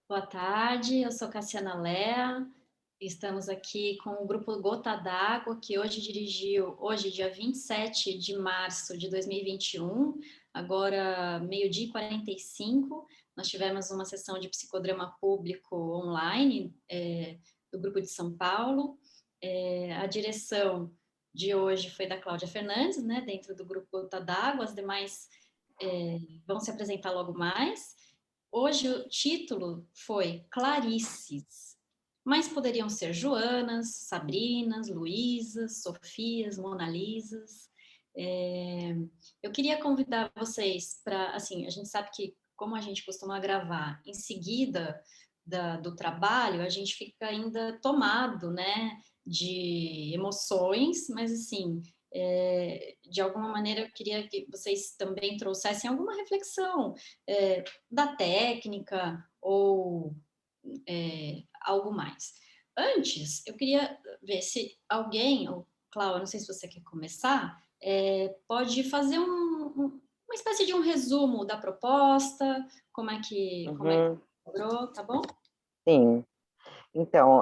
Boa tarde, eu sou Cassiana Lea. Estamos aqui com o grupo Gota d'Água, que hoje dirigiu, hoje, dia 27 de março de 2021, agora meio-dia e 45, nós tivemos uma sessão de psicodrama público online, do grupo de São Paulo. A direção de hoje foi da Cláudia Fernandes, né, dentro do grupo Gota d'Água, as demais vão se apresentar logo mais. Hoje o título foi Clarices, mas poderiam ser Joanas, Sabrinas, Luísas, Sofias, Monalisas. É, eu queria convidar vocês para, assim, a gente sabe que como a gente costuma gravar em seguida do trabalho, a gente fica ainda tomado, né, de emoções, mas assim, de alguma maneira eu queria que vocês também trouxessem alguma reflexão da técnica ou algo mais. Antes, eu queria ver se alguém, ou Cláudia, não sei se você quer começar, pode fazer uma espécie de um resumo da proposta, como é que Uhum, cobrou, tá bom? sim. Então,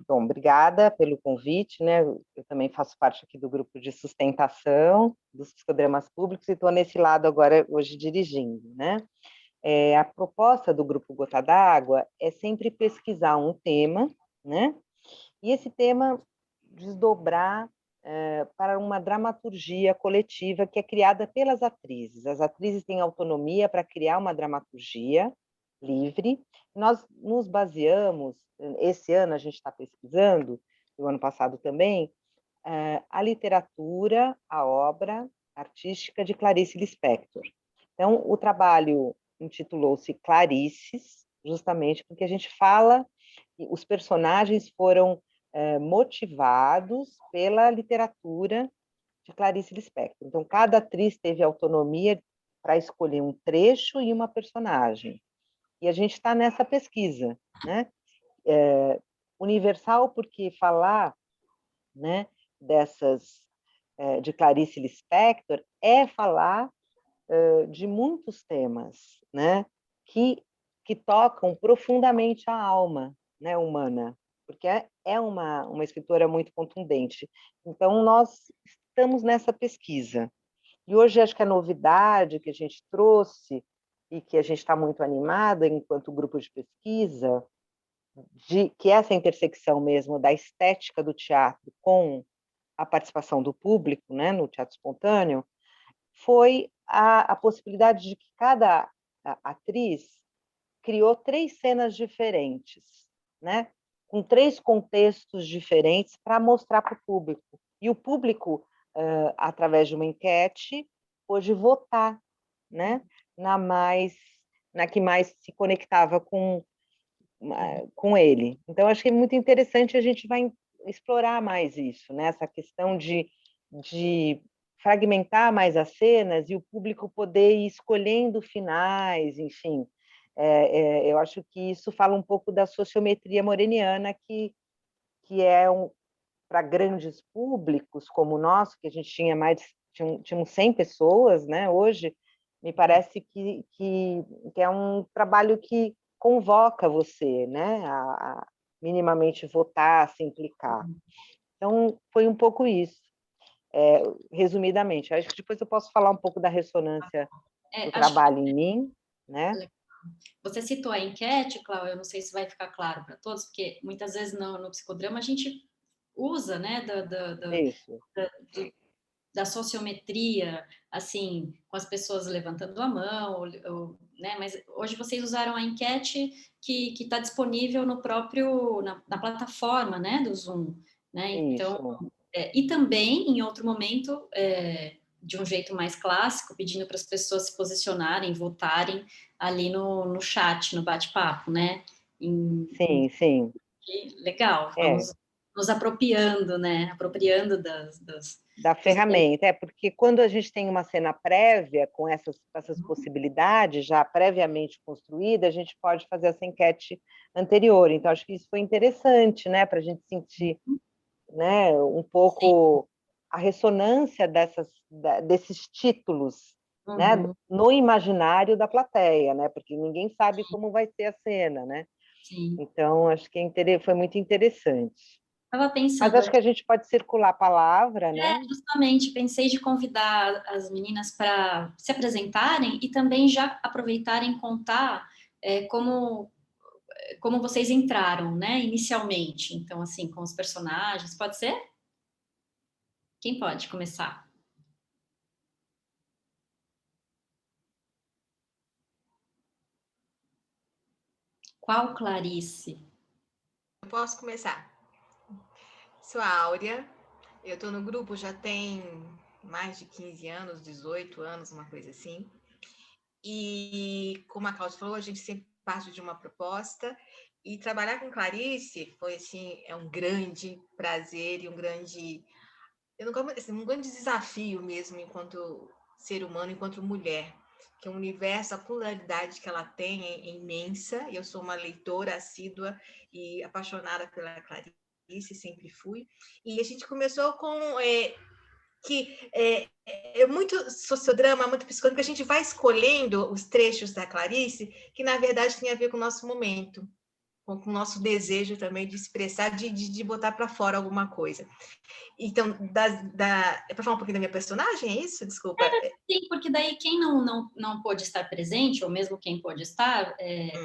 bom, obrigada pelo convite, né? Eu também faço parte aqui do grupo de sustentação dos psicodramas públicos e estou nesse lado agora, hoje, dirigindo, né? A proposta do grupo Gota d'Água é sempre pesquisar um tema, né? E esse tema desdobrar para uma dramaturgia coletiva que é criada pelas atrizes. As atrizes têm autonomia para criar uma dramaturgia livre. Nós nos baseamos, esse ano a gente está pesquisando, e o ano passado também, a literatura, a obra artística de Clarice Lispector. Então, o trabalho intitulou-se Clarices, justamente porque a gente fala, os personagens foram motivados pela literatura de Clarice Lispector. Então, cada atriz teve autonomia para escolher um trecho e uma personagem. E a gente está nessa pesquisa, né? Universal, porque falar, né, dessas de Clarice Lispector é falar de muitos temas, né, que tocam profundamente a alma, né, humana, porque é uma escritora muito contundente. Então, nós estamos nessa pesquisa. E hoje acho que a novidade que a gente trouxe e que a gente está muito animada enquanto grupo de pesquisa, que é essa intersecção mesmo da estética do teatro com a participação do público, né, no teatro espontâneo, foi a possibilidade de que cada atriz criou 3 cenas diferentes, né, com 3 contextos diferentes para mostrar para o público. E o público, através de uma enquete, pôde votar, né, na que mais se conectava com ele. Então, acho que é muito interessante, a gente vai explorar mais isso, né? Essa questão de fragmentar mais as cenas e o público poder ir escolhendo finais, enfim. Eu acho que isso fala um pouco da sociometria moreniana, que é para grandes públicos como o nosso, que a gente tinha tínhamos 100 pessoas, né? Hoje, me parece que é um trabalho que convoca você, né, a minimamente votar, a se implicar. Então, foi um pouco isso, resumidamente. Acho que depois eu posso falar um pouco da ressonância do Acho que trabalho em mim, né? você citou a enquete, Cláudia, eu não sei se vai ficar claro para todos, porque muitas vezes no psicodrama a gente usa, né, Isso, da sociometria, assim, com as pessoas levantando a mão, né? Mas hoje vocês usaram a enquete que está disponível no próprio, na plataforma, né, do Zoom, né? Então, isso. e também, em outro momento, de um jeito mais clássico, pedindo para as pessoas se posicionarem, votarem ali no chat, no bate-papo, né? Sim, sim. Legal, É. vamos nos apropriando, né? Apropriando Da dos ferramenta, porque quando a gente tem uma cena prévia com essas possibilidades já previamente construída, a gente pode fazer essa enquete anterior. Então, acho que isso foi interessante, né, para a gente sentir, né, um Sim. pouco a ressonância desses títulos, né, Uhum. no imaginário da plateia, né, porque ninguém sabe como vai ser a cena, né? Sim. Então, acho que foi muito interessante. Estava Mas pensando acho que aqui, a gente pode circular a palavra, né? justamente, pensei de convidar as meninas para se apresentarem e também já aproveitarem e contar como vocês entraram, né, inicialmente. Então, assim, com os personagens, pode ser? Quem pode começar? Qual Clarice? Eu posso começar. Sou a Áurea, eu estou no grupo já tem mais de 15 anos, 18 anos, uma coisa assim. E como a Cláudia falou, a gente sempre parte de uma proposta e trabalhar com Clarice foi assim, é um grande prazer e um grande, um grande desafio mesmo enquanto ser humano, enquanto mulher, que é um universo, a pluralidade que ela tem é imensa. Eu sou uma leitora assídua e apaixonada pela Clarice, sempre fui. E a gente começou com é muito sociodrama, muito psicólogo, que a gente vai escolhendo os trechos da Clarice que, na verdade, tem a ver com o nosso momento, com o nosso desejo também de expressar, de botar para fora alguma coisa. Então, é para falar um pouquinho da minha personagem, é isso? Desculpa. Sim, porque daí quem não pôde estar presente, ou mesmo quem pôde estar,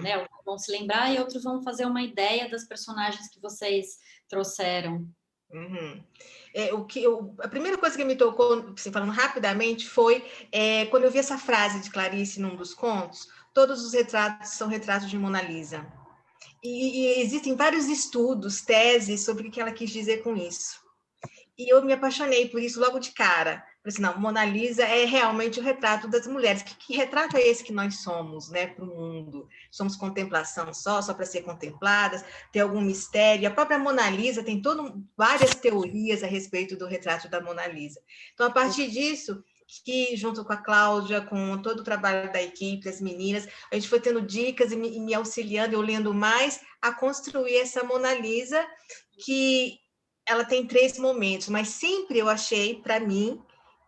né, alguns vão se lembrar e outros vão fazer uma ideia das personagens que vocês trouxeram. Uhum. A primeira coisa que me tocou, assim, falando rapidamente, foi quando eu vi essa frase de Clarice num dos contos: todos os retratos são retratos de Mona Lisa. E existem vários estudos, teses sobre o que ela quis dizer com isso. E eu me apaixonei por isso logo de cara. Falei assim, não, Mona Lisa é realmente o retrato das mulheres. Que retrato é esse que nós somos, né, para o mundo? Somos contemplação só para ser contempladas? Tem algum mistério? A própria Mona Lisa tem várias teorias a respeito do retrato da Mona Lisa. Então, a partir disso, que junto com a Cláudia, com todo o trabalho da equipe, das meninas, a gente foi tendo dicas e me auxiliando, eu lendo mais, a construir essa Mona Lisa que ela tem 3 momentos, mas sempre eu achei, para mim,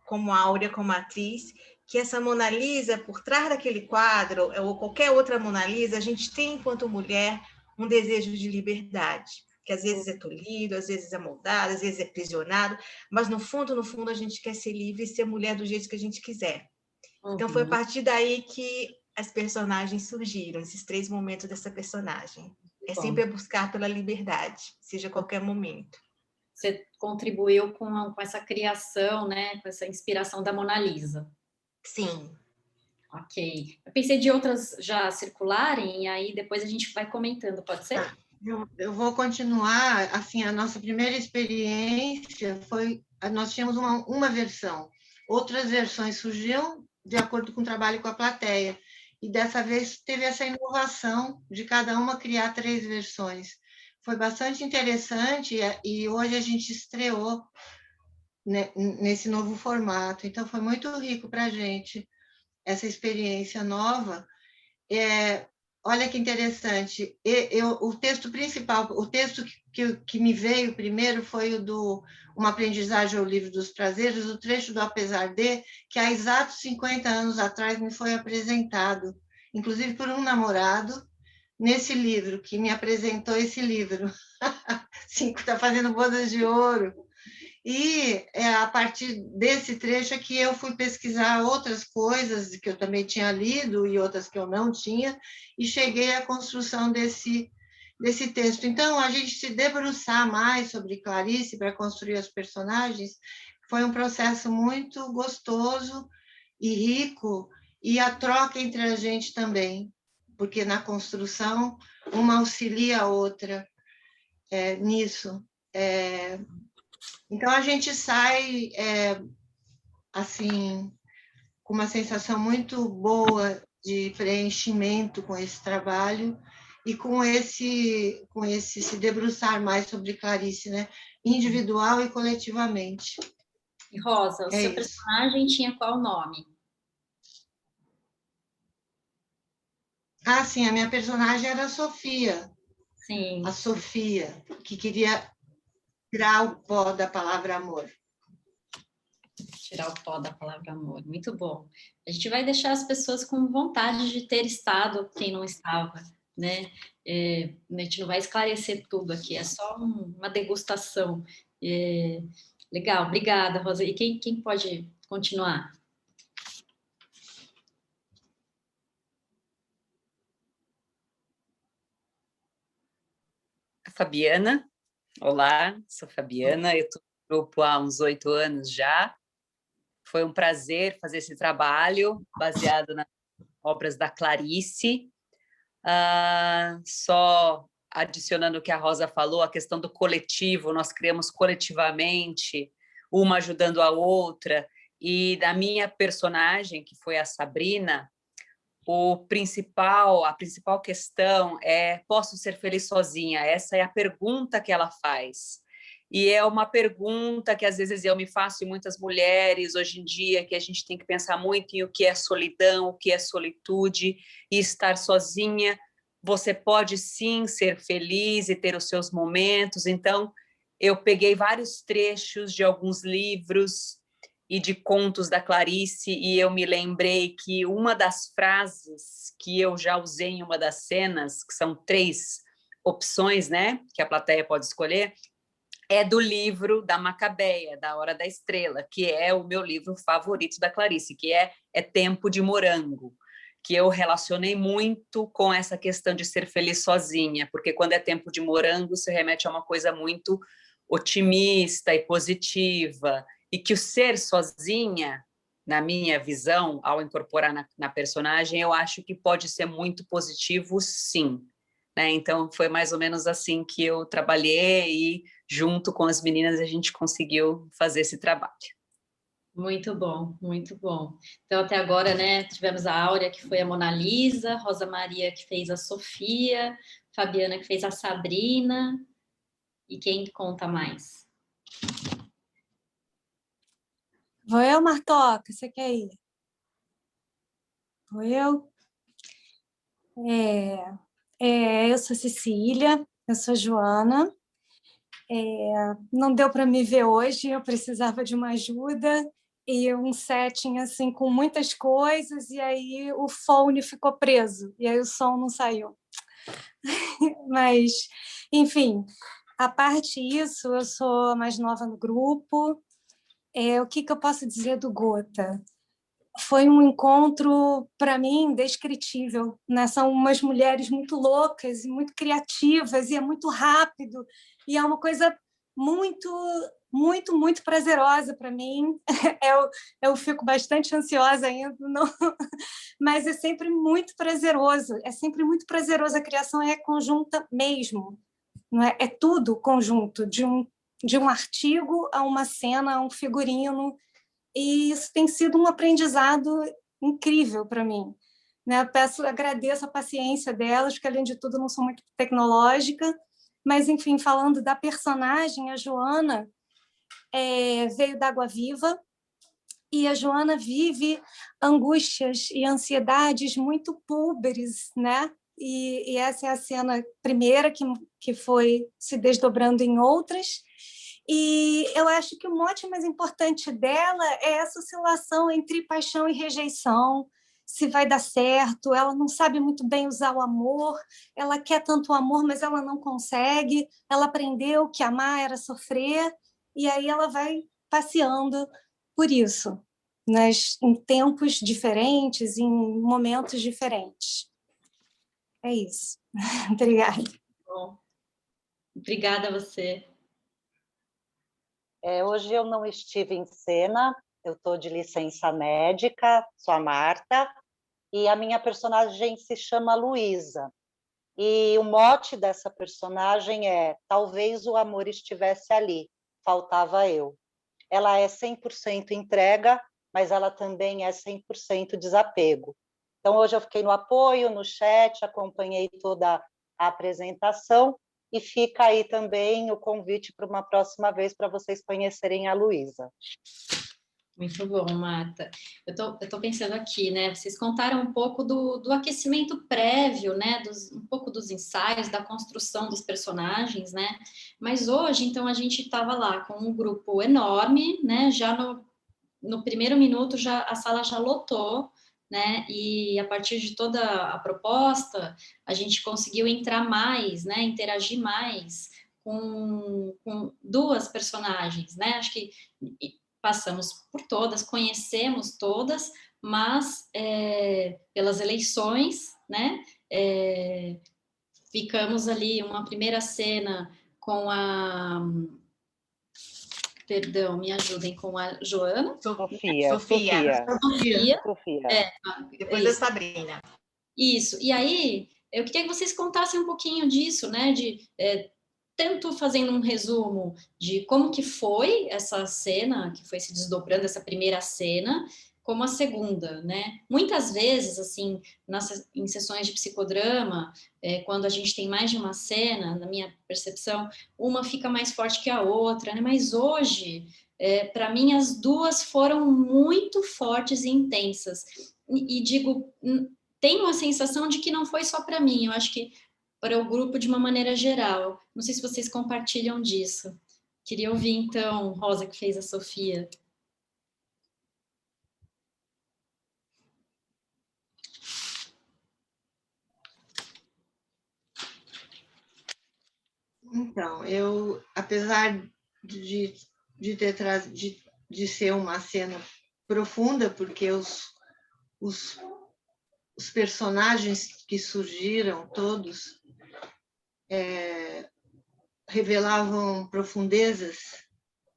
como Áurea, como atriz, que essa Mona Lisa, por trás daquele quadro, ou qualquer outra Mona Lisa, a gente tem, enquanto mulher, um desejo de liberdade, que às vezes é tolhido, às vezes é moldado, às vezes é prisionado, mas no fundo, a gente quer ser livre e ser mulher do jeito que a gente quiser. Então foi a partir daí que as personagens surgiram, esses 3 momentos dessa personagem. É sempre buscar pela liberdade, seja qualquer momento. Você contribuiu com essa criação, né, com essa inspiração da Mona Lisa. Sim. Ok. Eu pensei de outras já circularem, e aí depois a gente vai comentando, pode ser? Tá. Eu vou continuar, assim, a nossa primeira experiência foi, nós tínhamos uma versão, outras versões surgiam de acordo com o trabalho com a plateia, e dessa vez teve essa inovação de cada uma criar 3 versões. Foi bastante interessante e hoje a gente estreou nesse novo formato, então foi muito rico para a gente essa experiência nova. Olha que interessante, o texto principal, o texto que me veio primeiro foi o do Uma Aprendizagem ao Livro dos Prazeres, o trecho do Apesar de, que há exatos 50 anos atrás me foi apresentado, inclusive por um namorado, nesse livro, que me apresentou esse livro. Está fazendo bodas de ouro. E é a partir desse trecho é que eu fui pesquisar outras coisas que eu também tinha lido e outras que eu não tinha, e cheguei à construção desse texto. Então, a gente se debruçar mais sobre Clarice para construir os personagens foi um processo muito gostoso e rico, e a troca entre a gente também, porque na construção uma auxilia a outra nisso. Então, a gente sai, assim, com uma sensação muito boa de preenchimento com esse trabalho e com esse se debruçar mais sobre Clarice, né? Individual e coletivamente. E Rosa, o seu Isso. personagem tinha qual nome? Sim, a minha personagem era a Sofia. Sim. A Sofia, que queria tirar o pó da palavra amor. Tirar o pó da palavra amor, muito bom. A gente vai deixar as pessoas com vontade de ter estado, quem não estava, né? A gente não vai esclarecer tudo aqui, é só uma degustação. Legal, obrigada, Rosa. E quem pode continuar? Fabiana. Olá, sou Fabiana, eu estou no grupo há uns 8 anos já. Foi um prazer fazer esse trabalho baseado nas obras da Clarice. Só adicionando o que a Rosa falou, a questão do coletivo, nós criamos coletivamente, uma ajudando a outra, e da minha personagem, que foi a Sabrina, a principal questão é: posso ser feliz sozinha? Essa é a pergunta que ela faz. E é uma pergunta que às vezes eu me faço e muitas mulheres hoje em dia, que a gente tem que pensar muito em o que é solidão, o que é solitude, e estar sozinha. Você pode sim ser feliz e ter os seus momentos. Então, eu peguei vários trechos de alguns livros e de contos da Clarice, e eu me lembrei que uma das frases que eu já usei em uma das cenas, que são 3 opções, né, que a plateia pode escolher, é do livro da Macabeia, da Hora da Estrela, que é o meu livro favorito da Clarice, que é Tempo de Morango, que eu relacionei muito com essa questão de ser feliz sozinha, porque quando é tempo de morango, se remete a uma coisa muito otimista e positiva, e que o ser sozinha, na minha visão, ao incorporar na personagem, eu acho que pode ser muito positivo, sim. Né? Então, foi mais ou menos assim que eu trabalhei e, junto com as meninas, a gente conseguiu fazer esse trabalho. Muito bom, muito bom. Então, até agora, né, tivemos a Áurea, que foi a Mona Lisa, Rosa Maria, que fez a Sofia, Fabiana, que fez a Sabrina, e quem conta mais? Vou eu, Martoca? Você quer ir? Vou eu? Eu sou Cecília, eu sou Joana. Não deu para me ver hoje, eu precisava de uma ajuda e um setting assim com muitas coisas, e aí o fone ficou preso, e aí o som não saiu. Mas, enfim, a parte disso, eu sou a mais nova no grupo. O que eu posso dizer do Gota? Foi um encontro, para mim, indescritível, né? São umas mulheres muito loucas e muito criativas, e é muito rápido, e é uma coisa muito, muito, muito prazerosa para mim. Eu fico bastante ansiosa ainda, não... mas é sempre muito prazeroso. É sempre muito prazeroso. A criação é conjunta mesmo, não é? É tudo conjunto, de um artigo a uma cena, a um figurino. E isso tem sido um aprendizado incrível para mim. Né? Agradeço a paciência delas, que, além de tudo, não sou muito tecnológica, mas, enfim, falando da personagem, a Joana veio da Água Viva, e a Joana vive angústias e ansiedades muito púberes, né? E essa é a cena primeira que foi se desdobrando em outras. E eu acho que o mote mais importante dela é essa oscilação entre paixão e rejeição, se vai dar certo. Ela não sabe muito bem usar o amor, ela quer tanto o amor, mas ela não consegue. Ela aprendeu que amar era sofrer, e aí ela vai passeando por isso, em tempos diferentes, em momentos diferentes. É isso. Obrigada. Bom, obrigada a você. Hoje eu não estive em cena, eu estou de licença médica, sou a Marta, e a minha personagem se chama Luísa. E o mote dessa personagem é: talvez o amor estivesse ali, faltava eu. Ela é 100% entrega, mas ela também é 100% desapego. Então, hoje eu fiquei no apoio, no chat, acompanhei toda a apresentação, e fica aí também o convite para uma próxima vez para vocês conhecerem a Luísa. Muito bom, Marta. Eu tô pensando aqui, né? Vocês contaram um pouco do aquecimento prévio, né? Um pouco dos ensaios, da construção dos personagens, né? Mas hoje, então, a gente estava lá com um grupo enorme, né? Já no primeiro minuto a sala já lotou, né? E a partir de toda a proposta, a gente conseguiu entrar mais, né? Interagir mais com duas personagens, né? Acho que passamos por todas, conhecemos todas, mas pelas eleições, né? Ficamos ali uma primeira cena com a... Perdão, me ajudem, com a Joana. Sofia. Sofia. Depois da Sabrina. Isso. E aí, eu queria que vocês contassem um pouquinho disso, né? Tanto fazendo um resumo de como que foi essa cena, que foi se desdobrando, essa primeira cena, como a segunda, né? Muitas vezes, assim, em sessões de psicodrama, quando a gente tem mais de uma cena, na minha percepção, uma fica mais forte que a outra, né? Mas hoje, para mim, as duas foram muito fortes e intensas. E digo, tenho a sensação de que não foi só para mim, eu acho que para o grupo de uma maneira geral. Não sei se vocês compartilham disso. Queria ouvir, então, Rosa, que fez a Sofia. Então, eu, apesar de ser uma cena profunda, porque os personagens que surgiram, todos, revelavam profundezas,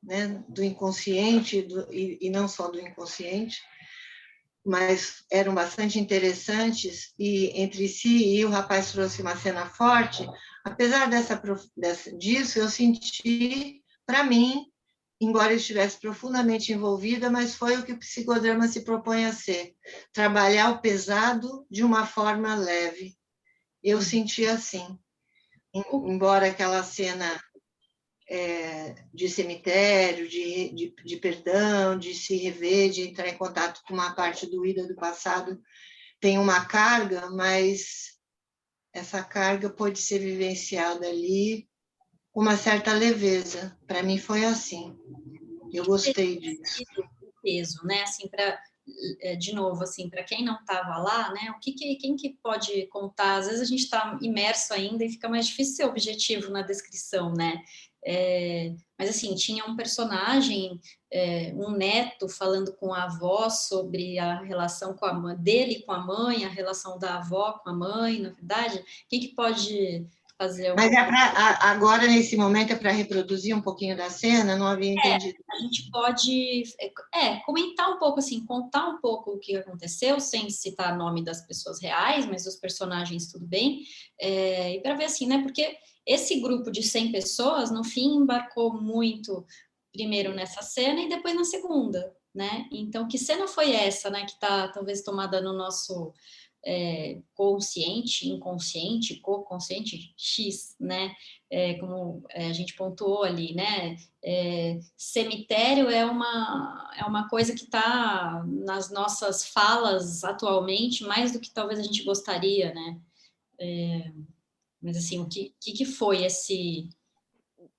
né, do inconsciente, e não só do inconsciente, mas eram bastante interessantes, e entre si, e o rapaz trouxe uma cena forte. Apesar disso, eu senti, para mim, embora eu estivesse profundamente envolvida, mas foi o que o psicodrama se propõe a ser, trabalhar o pesado de uma forma leve. Eu senti assim, embora aquela cena de cemitério, de perdão, de se rever, de entrar em contato com uma parte doída do passado, tem uma carga, mas essa carga pode ser vivenciada ali com uma certa leveza. Para mim foi assim. Eu gostei disso. Peso, né? Assim, de novo, assim, para quem não estava lá, né? Quem que pode contar? Às vezes a gente está imerso ainda e fica mais difícil ser objetivo na descrição, né? Mas assim, tinha um personagem, um neto falando com a avó sobre a relação dele com a mãe, a relação da avó com a mãe, na verdade. Quem que pode fazer Mas agora, nesse momento, é para reproduzir um pouquinho da cena? Não havia entendido. A gente pode comentar um pouco, assim, contar um pouco o que aconteceu, sem citar o nome das pessoas reais, mas dos personagens, tudo bem. E para ver assim, né? Porque esse grupo de 100 pessoas, no fim, embarcou muito primeiro nessa cena e depois na segunda, né? Então, que cena foi essa, né? Que está talvez tomada no nosso consciente, inconsciente, co-consciente X, né? Como a gente pontuou ali, né? Cemitério é uma coisa que está nas nossas falas atualmente, mais do que talvez a gente gostaria, né? Mas assim, o que foi esse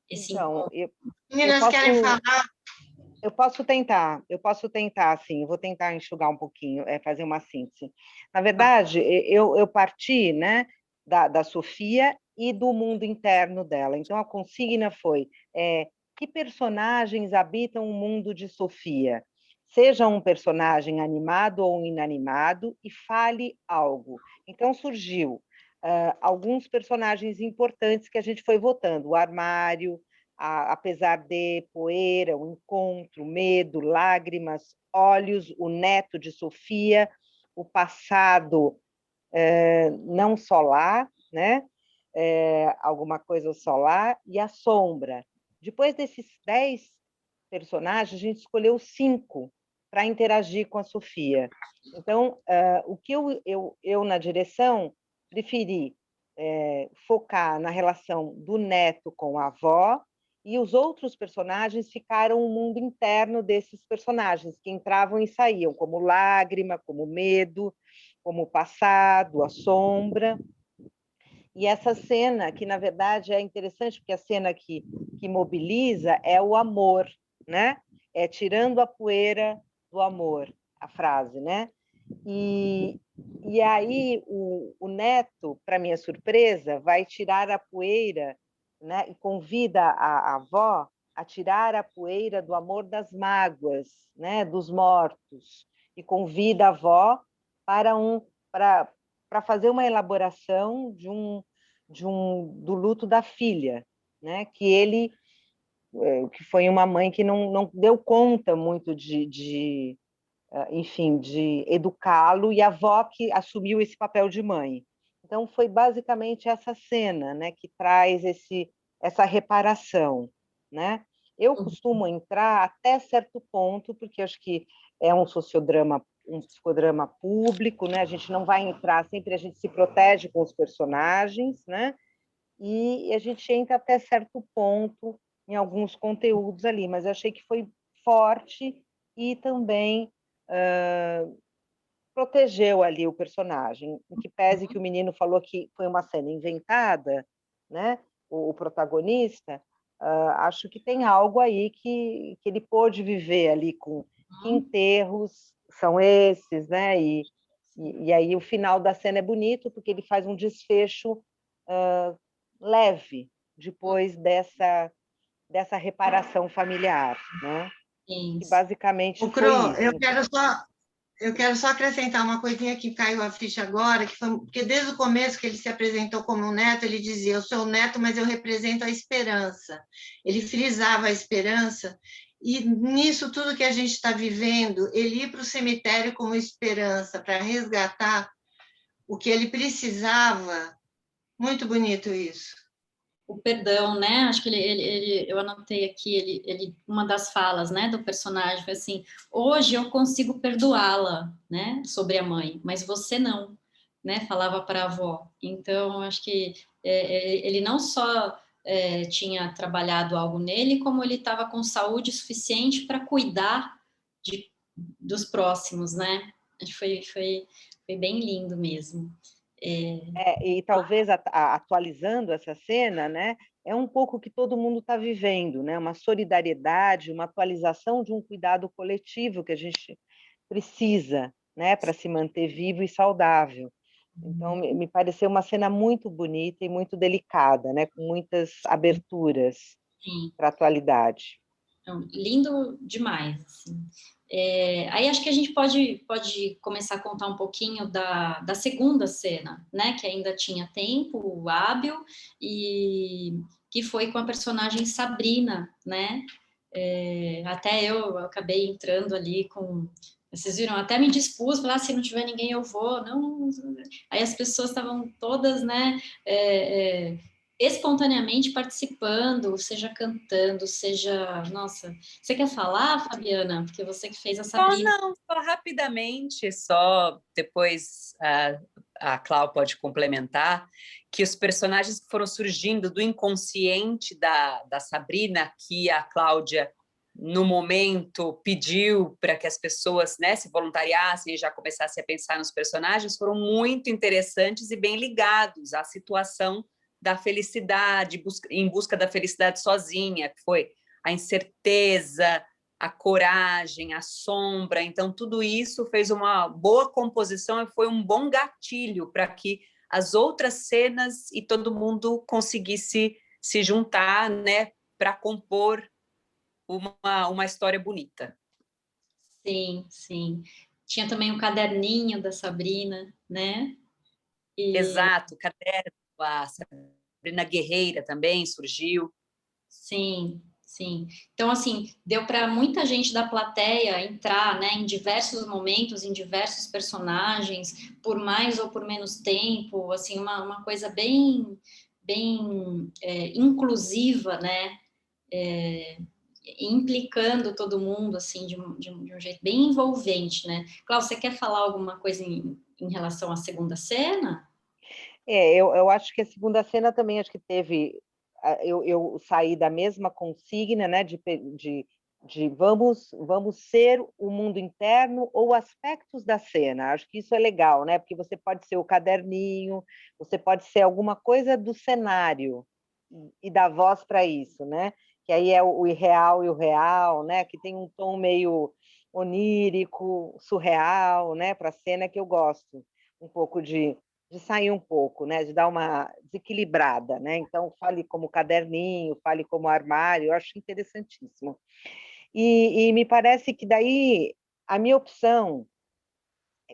então, Meninas, querem falar? Eu posso tentar, sim, eu vou tentar enxugar um pouquinho, fazer uma síntese. Na verdade, eu parti, né, da Sofia e do mundo interno dela. Então, a consigna foi que personagens habitam o mundo de Sofia? Seja um personagem animado ou inanimado e fale algo. Então, surgiu alguns personagens importantes que a gente foi votando. O armário, apesar de poeira, o encontro, medo, lágrimas, olhos, o neto de Sofia, o passado não solar, né? Alguma coisa solar, e a sombra. Depois desses 10 personagens, a gente escolheu 5 para interagir com a Sofia. Então, o que eu na direção, preferi focar na relação do neto com a avó, e os outros personagens ficaram o mundo interno desses personagens, que entravam e saíam, como lágrima, como medo, como o passado, a sombra. E essa cena, que na verdade é interessante, porque a cena que mobiliza é o amor, né? Tirando a poeira do amor, a frase, né? E aí o neto, para minha surpresa, vai tirar a poeira, né? E convida a avó a tirar a poeira do amor das mágoas, né? Dos mortos, e convida a avó para para fazer uma elaboração do luto da filha, né? Que foi uma mãe que não deu conta muito enfim, de educá-lo, e a avó que assumiu esse papel de mãe. Então, foi basicamente essa cena, né, que traz essa reparação, né? Eu costumo entrar até certo ponto, porque acho que é um sociodrama, um psicodrama público, né? A gente não vai entrar, sempre a gente se protege com os personagens, né? E a gente entra até certo ponto em alguns conteúdos ali, mas eu achei que foi forte e também protegeu ali o personagem, em que pese que o menino falou que foi uma cena inventada, né? O protagonista, acho que tem algo aí que ele pôde viver ali com que enterros são esses, né? E aí o final da cena é bonito porque ele faz um desfecho leve depois dessa reparação familiar, né? Sim. Que basicamente O foi Cro, isso. eu quero só acrescentar uma coisinha que caiu a ficha agora, porque desde o começo que ele se apresentou como um neto, ele dizia, eu sou o neto, mas eu represento a esperança. Ele frisava a esperança, e nisso tudo que a gente está vivendo, ele ir para o cemitério como esperança, para resgatar o que ele precisava, muito bonito isso. O perdão, né? Acho que eu anotei aqui, uma das falas, né, do personagem foi assim: hoje eu consigo perdoá-la, né, sobre a mãe, mas você não, né? Falava para a avó. Então, acho que ele não só tinha trabalhado algo nele, como ele estava com saúde suficiente para cuidar dos próximos, né? Acho que foi bem lindo mesmo. E talvez atualizando essa cena, né, é um pouco o que todo mundo está vivendo, né, uma solidariedade, uma atualização de um cuidado coletivo que a gente precisa, né, para se manter vivo e saudável. Então, me pareceu uma cena muito bonita e muito delicada, né, com muitas aberturas para a atualidade. Então, lindo demais. Assim. Aí acho que a gente pode começar a contar um pouquinho da segunda cena, né? Que ainda tinha tempo hábil e que foi com a personagem Sabrina, né? Até eu acabei entrando ali com... Vocês viram? Até me dispus, falar, se não tiver ninguém eu vou. Não. Aí as pessoas estavam todas, né? Espontaneamente participando, seja cantando, seja... Nossa, você quer falar, Fabiana? Porque você que fez a Sabrina. Só rapidamente, só depois a Clau pode complementar, que os personagens que foram surgindo do inconsciente da Sabrina, que a Cláudia, no momento, pediu para que as pessoas, né, se voluntariassem e já começassem a pensar nos personagens, foram muito interessantes e bem ligados à situação da felicidade, em busca da felicidade sozinha, que foi a incerteza, a coragem, a sombra. Então, tudo isso fez uma boa composição e foi um bom gatilho para que as outras cenas e todo mundo conseguisse se juntar, né, para compor uma história bonita. Sim, sim. Tinha também o caderninho da Sabrina, né? Exato, o caderno, a Sabrina Guerreira também surgiu. Sim, sim. Então, assim, deu para muita gente da plateia entrar, né, em diversos momentos, em diversos personagens, por mais ou por menos tempo, assim, uma coisa bem inclusiva, né? Implicando todo mundo, assim, de um jeito bem envolvente, né? Cláudia, você quer falar alguma coisa em relação à segunda cena? Eu acho que a segunda cena também acho que teve... Eu saí da mesma consigna, né, de vamos ser o mundo interno ou aspectos da cena. Acho que isso é legal, né? Porque você pode ser o caderninho, você pode ser alguma coisa do cenário e dar voz para isso, né? Que aí é o irreal e o real, né? Que tem um tom meio onírico, surreal, né, para a cena, que eu gosto um pouco de sair um pouco, né, de dar uma desequilibrada, né? Então, fale como caderninho, fale como armário, eu acho interessantíssimo. E me parece que daí a minha opção,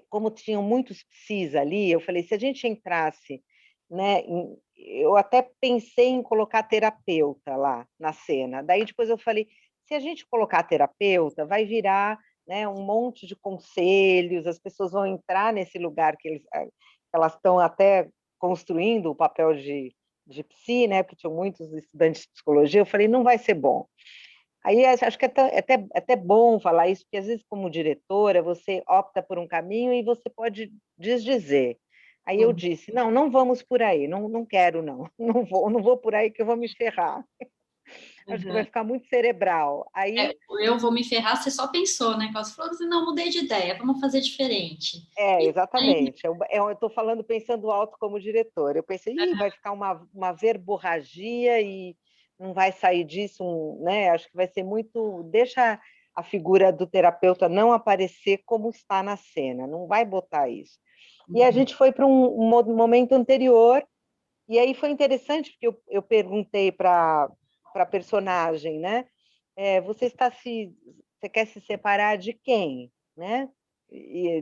como tinham muitos psis ali, eu falei, se a gente entrasse, né, eu até pensei em colocar terapeuta lá na cena. Daí depois eu falei, se a gente colocar terapeuta, vai virar, né, um monte de conselhos, as pessoas vão entrar nesse lugar que elas estão até construindo o papel de psi, né, porque tinham muitos estudantes de psicologia. Eu falei, não vai ser bom. Aí acho que é até bom falar isso, porque às vezes, como diretora, você opta por um caminho e você pode desdizer. Aí eu disse, não vamos por aí, não quero, não, não vou por aí que eu vou me ferrar. Acho que vai ficar muito cerebral. Aí, eu vou me ferrar, você só pensou, né? Você falou assim, não, mudei de ideia, vamos fazer diferente. exatamente. Eu estou falando pensando alto como diretor. Eu pensei, vai ficar uma verborragia e não vai sair disso, né? Acho que vai ser muito. Deixa a figura do terapeuta não aparecer como está na cena, não vai botar isso. E a gente foi para um momento anterior, e aí foi interessante, porque eu perguntei para a personagem, né? Você quer se separar de quem, né?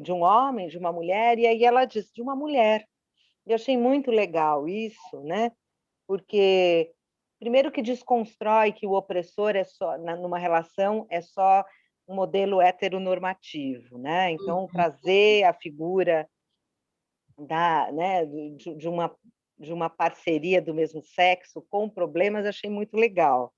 De um homem, de uma mulher? E aí ela disse, de uma mulher. Eu achei muito legal isso, né? Porque primeiro que desconstrói que o opressor é só numa relação é só um modelo heteronormativo, né? Então trazer a figura né, de uma parceria do mesmo sexo com problemas, achei muito legal.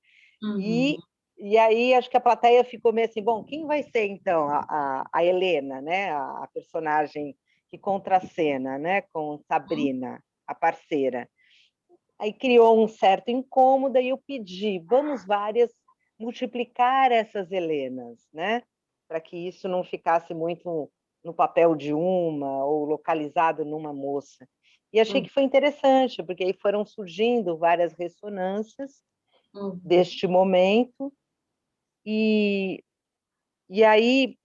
E aí acho que a plateia ficou meio assim, bom, quem vai ser então a Helena, né, a personagem que contracena, né, com Sabrina, a parceira. Aí criou um certo incômodo e eu pedi, vamos multiplicar essas Helenas, né, para que isso não ficasse muito no papel de uma ou localizado numa moça. E achei que foi interessante, porque aí foram surgindo várias ressonâncias deste momento. E aí,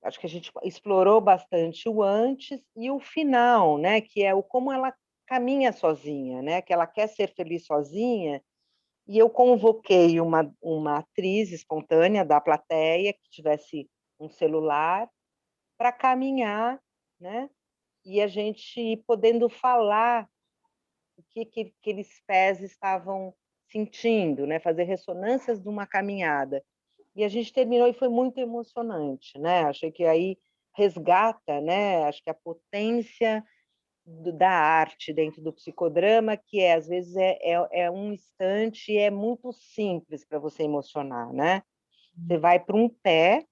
acho que a gente explorou bastante o antes e o final, né? Que é o como ela caminha sozinha, né? Que ela quer ser feliz sozinha. E eu convoquei uma atriz espontânea da plateia que tivesse um celular para caminhar, né? E a gente podendo falar o que aqueles pés estavam sentindo, né? Fazer ressonâncias de uma caminhada. E a gente terminou e foi muito emocionante, né? Achei que aí resgata, né? Acho que a potência da arte dentro do psicodrama, que às vezes é um instante e é muito simples para você emocionar, né? Você vai para um pé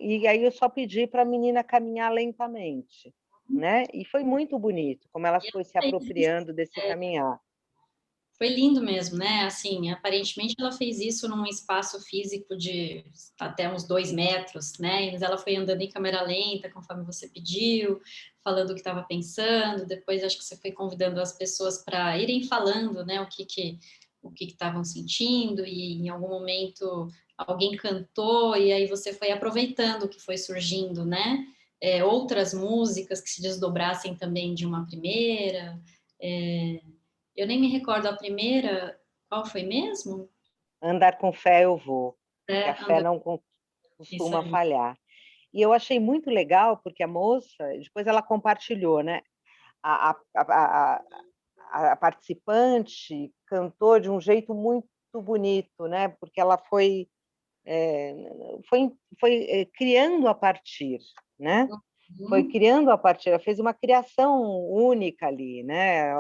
e aí eu só pedi para a menina caminhar lentamente, né? E foi muito bonito como ela foi se apropriando desse caminhar. Foi lindo mesmo, né? Assim, aparentemente ela fez isso num espaço físico de até uns 2 metros, né? Mas ela foi andando em câmera lenta, conforme você pediu, falando o que estava pensando. Depois acho que você foi convidando as pessoas para irem falando, né? O que estavam sentindo, e em algum momento alguém cantou, e aí você foi aproveitando o que foi surgindo, né? Outras músicas que se desdobrassem também de uma primeira. Eu nem me recordo a primeira, qual foi mesmo? Andar com fé eu vou, que a fé Andar... não Isso costuma aí. falhar. E eu achei muito legal, porque a moça, depois ela compartilhou, né? A participante cantou de um jeito muito bonito, né? Porque ela foi criando a partir, né? Foi criando a partir, ela fez uma criação única ali, né?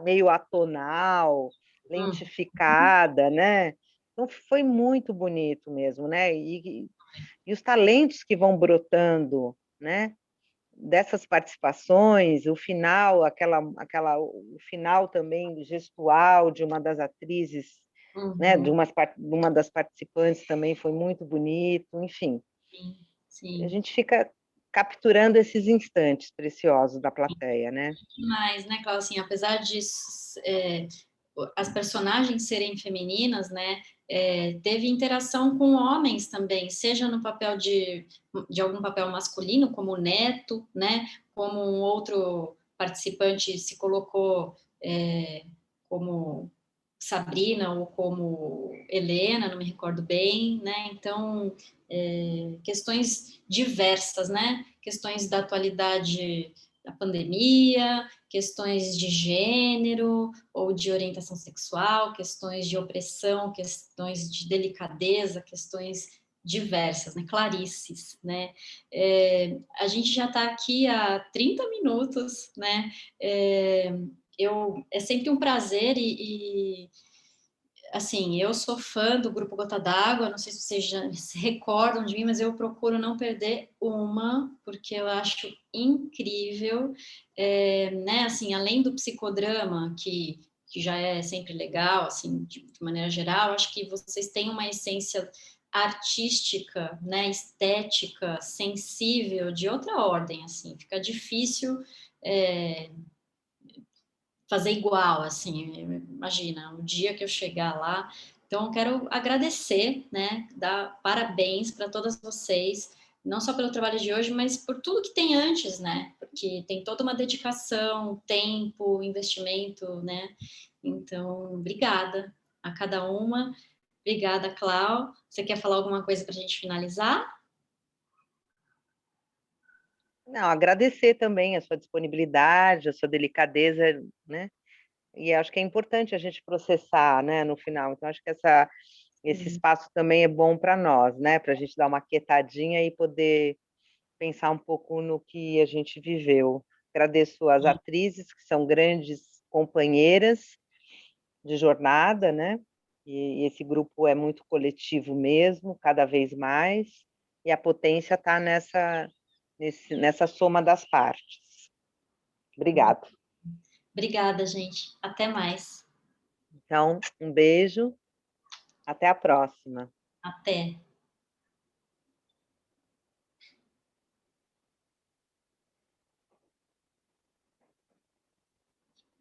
Meio atonal, lentificada, né? Então foi muito bonito mesmo, né? E os talentos que vão brotando, né? Dessas participações, o final, o final também gestual de uma das atrizes, né? De uma das participantes também foi muito bonito, enfim. Sim. A gente fica capturando esses instantes preciosos da plateia, né? Mas, né, Cláudia, assim, apesar de as personagens serem femininas, né, teve interação com homens também, seja no papel de algum papel masculino, como o neto, né? Como um outro participante se colocou como Sabrina ou como Helena, não me recordo bem, né? Então, questões diversas, né? Questões da atualidade da pandemia, questões de gênero ou de orientação sexual, questões de opressão, questões de delicadeza, questões diversas, né? Clarices, né? A gente já está aqui há 30 minutos, né? É sempre um prazer assim, eu sou fã do Grupo Gota d'Água, não sei se vocês já se recordam de mim, mas eu procuro não perder uma, porque eu acho incrível, né, assim, além do psicodrama, que já é sempre legal, assim, de maneira geral, acho que vocês têm uma essência artística, né, estética, sensível, de outra ordem, assim, fica difícil fazer igual, assim, imagina, o dia que eu chegar lá. Então, eu quero agradecer, né, dar parabéns para todas vocês, não só pelo trabalho de hoje, mas por tudo que tem antes, né, porque tem toda uma dedicação, tempo, investimento, né, então, obrigada a cada uma, obrigada, Clau. Você quer falar alguma coisa para a gente finalizar? Não, agradecer também a sua disponibilidade, a sua delicadeza, né? E acho que é importante a gente processar, né, no final. Então, acho que esse espaço também é bom para nós, né? Para a gente dar uma quietadinha e poder pensar um pouco no que a gente viveu. Agradeço às atrizes, que são grandes companheiras de jornada, né? E esse grupo é muito coletivo mesmo, cada vez mais, e a potência está nessa soma das partes. Obrigada. Obrigada, gente. Até mais. Então, um beijo, até a próxima. Até.